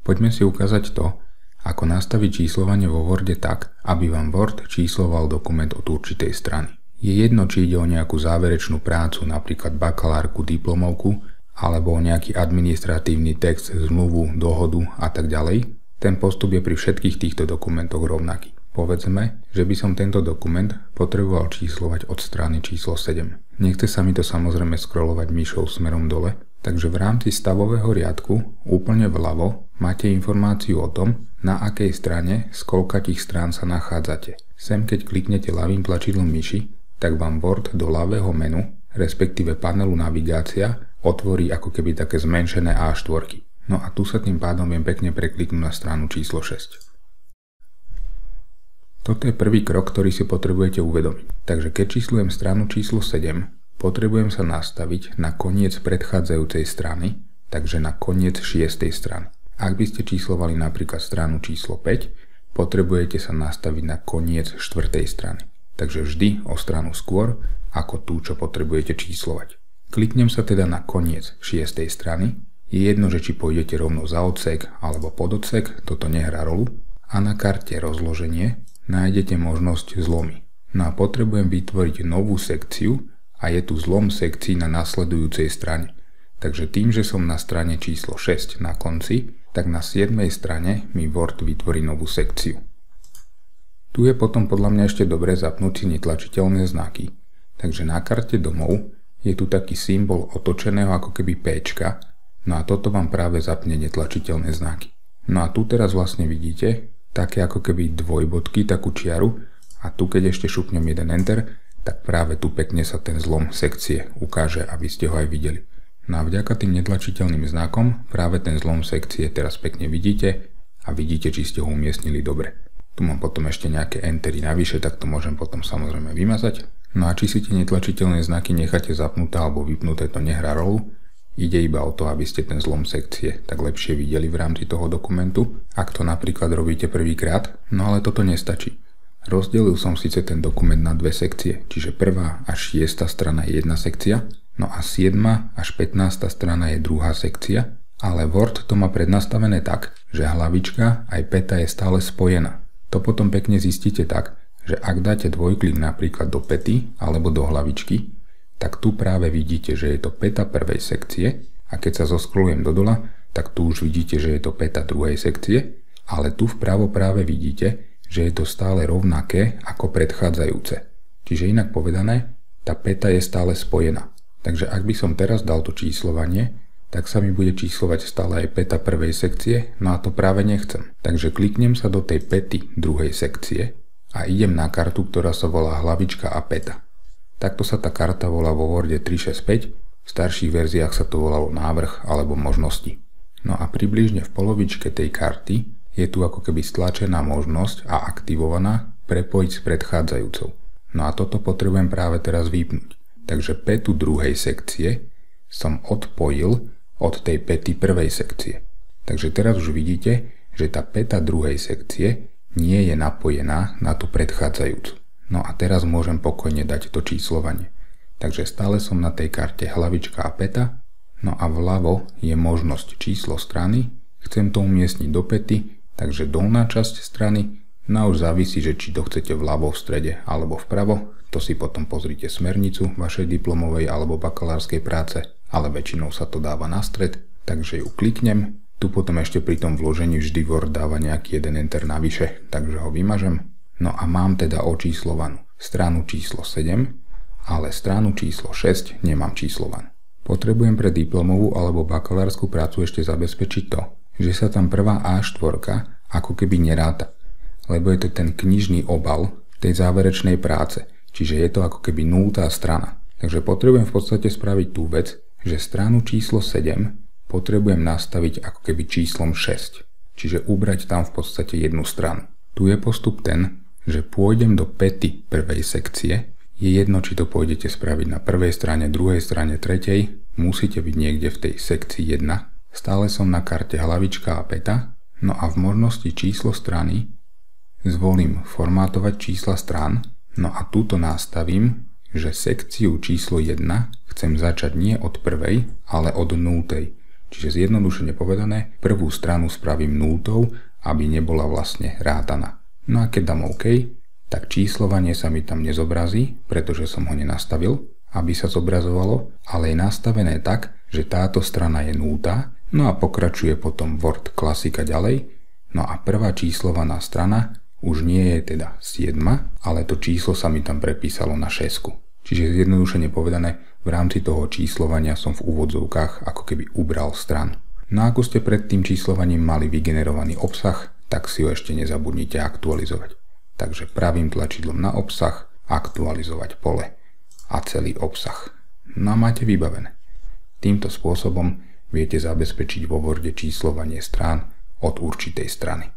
Poďme si ukázať to, ako nastaviť číslovanie vo Worde tak, aby vám Word čísloval dokument od určitej strany. Je jedno, či ide o nejakú záverečnú prácu, napríklad bakalárku, diplomovku, alebo o nejaký administratívny text, zmluvu, dohodu a tak ďalej. Ten postup je pri všetkých týchto dokumentoch rovnaký. Povedzme, že by som tento dokument potreboval číslovať od strany číslo 7. Nechce sa mi to samozrejme scrollovať myšou smerom dole, takže v rámci stavového riadku úplne vľavo máte informáciu o tom, na akej strane z koľkatých strán sa nachádzate. Sem keď kliknete ľavým tlačidlom myši, tak vám Word do ľavého menu, respektíve panelu navigácia, otvorí ako keby také zmenšené A4. No a tu sa tým pádom viem pekne prekliknúť na stranu číslo 6. Toto je prvý krok, ktorý si potrebujete uvedomiť. Takže keď číslujem stranu číslo 7, potrebujem sa nastaviť na koniec predchádzajúcej strany, takže na koniec 6. strany. Ak by ste číslovali napríklad stranu číslo 5, potrebujete sa nastaviť na koniec 4. strany. Takže vždy o stranu skôr ako tú, čo potrebujete číslovať. Kliknem sa teda na koniec 6. strany. Je jedno, že či pôjdete rovno za odsek alebo pod odsek, toto nehrá rolu. A na karte rozloženie nájdete možnosť zlomy. No a potrebujem vytvoriť novú sekciu a je tu zlom sekcií na nasledujúcej strane. Takže tým, že som na strane číslo 6 na konci, tak na 7. strane mi Word vytvorí novú sekciu. Tu je potom podľa mňa ešte dobre zapnúť si netlačiteľné znaky. Takže na karte domov je tu taký symbol otočeného ako keby Pčka, no a toto vám práve zapne netlačiteľné znaky. No a tu teraz vlastne vidíte také ako keby dvojbodky, takú čiaru, a tu keď ešte šupnem jeden Enter, tak práve tu pekne sa ten zlom sekcie ukáže, aby ste ho aj videli. No a vďaka tým netlačiteľným znakom práve ten zlom sekcie teraz pekne vidíte a vidíte, či ste ho umiestnili dobre. Tu mám potom ešte nejaké entery navyše, tak to môžem potom samozrejme vymazať. No a či si tie netlačiteľné znaky necháte zapnuté alebo vypnuté, to nehrá rolu. Ide iba o to, aby ste ten zlom sekcie tak lepšie videli v rámci toho dokumentu, ak to napríklad robíte prvýkrát, no ale toto nestačí. Rozdelil som síce ten dokument na dve sekcie, čiže 1. až 6. strana je jedna sekcia, no a 7. až 15. strana je druhá sekcia, ale Word to má prednastavené tak, že hlavička aj päta je stále spojená. To potom pekne zistíte tak, že ak dáte dvojklik napríklad do päty alebo do hlavičky, tak tu práve vidíte, že je to päta prvej sekcie, a keď sa zoskrolujem do dola, tak tu už vidíte, že je to päta druhej sekcie, ale tu vpravo práve vidíte, že je to stále rovnaké ako predchádzajúce. Čiže inak povedané, tá päta je stále spojená. Takže ak by som teraz dal to číslovanie, tak sa mi bude číslovať stále aj päta prvej sekcie, no a to práve nechcem. Takže kliknem sa do tej päty druhej sekcie a idem na kartu, ktorá sa volá hlavička a päta. Takto sa tá karta volá vo Worde 365, v starších verziách sa to volalo návrh alebo možnosti. No a približne v polovičke tej karty je tu ako keby stlačená možnosť a aktivovaná prepojiť s predchádzajúcou. No a toto potrebujem práve teraz vypnúť. Takže pätu druhej sekcie som odpojil od tej päty prvej sekcie. Takže teraz už vidíte, že tá päta druhej sekcie nie je napojená na tú predchádzajúcu. No a teraz môžem pokojne dať to číslovanie. Takže stále som na tej karte hlavička a päta, no a vľavo je možnosť číslo strany, chcem to umiestniť do päty, takže dolná časť strany, no už závisí, že či to chcete vľavo, v strede alebo vpravo, to si potom pozrite smernicu vašej diplomovej alebo bakalárskej práce, ale väčšinou sa to dáva na stred, takže ju kliknem. Tu potom ešte pri tom vložení vždy Word dáva nejaký jeden enter navyše, takže ho vymažem. No a mám teda očíslovanú stranu číslo 7, ale stranu číslo 6 nemám číslovanú. Potrebujem pre diplomovú alebo bakalárskú prácu ešte zabezpečiť to, že sa tam prvá A4 ako keby neráta, lebo je to ten knižný obal tej záverečnej práce, čiže je to ako keby 0. strana. Takže potrebujem v podstate spraviť tú vec, že stranu číslo 7 potrebujem nastaviť ako keby číslom 6, čiže ubrať tam v podstate jednu stranu. Tu je postup ten, že pôjdem do päty prvej sekcie, je jedno, či to pôjdete spraviť na prvej strane, druhej strane, tretej, musíte byť niekde v tej sekcii 1. Stále som na karte hlavička a päta, no a v možnosti číslo strany zvolím formátovať čísla strán, no a túto nastavím, že sekciu číslo 1 chcem začať nie od prvej, ale od 0. Čiže zjednodušene povedané, prvú stranu spravím nultou, aby nebola vlastne rátaná. No a keď dám OK, tak číslovanie sa mi tam nezobrazí, pretože som ho nenastavil, aby sa zobrazovalo, ale je nastavené tak, že táto strana je nultá, no a pokračuje potom Word klasika ďalej, no a prvá číslovaná strana už nie je teda 7, ale to číslo sa mi tam prepísalo na 6. Čiže zjednodušene povedané, v rámci toho číslovania som v úvodzovkách ako keby ubral stranu. No a ako ste pred tým číslovaním mali vygenerovaný obsah, tak si ho ešte nezabudnite aktualizovať. Takže pravým tlačidlom na obsah, aktualizovať pole a celý obsah. No a máte vybavené. Týmto spôsobom viete zabezpečiť vo Worde číslovanie strán od určitej strany.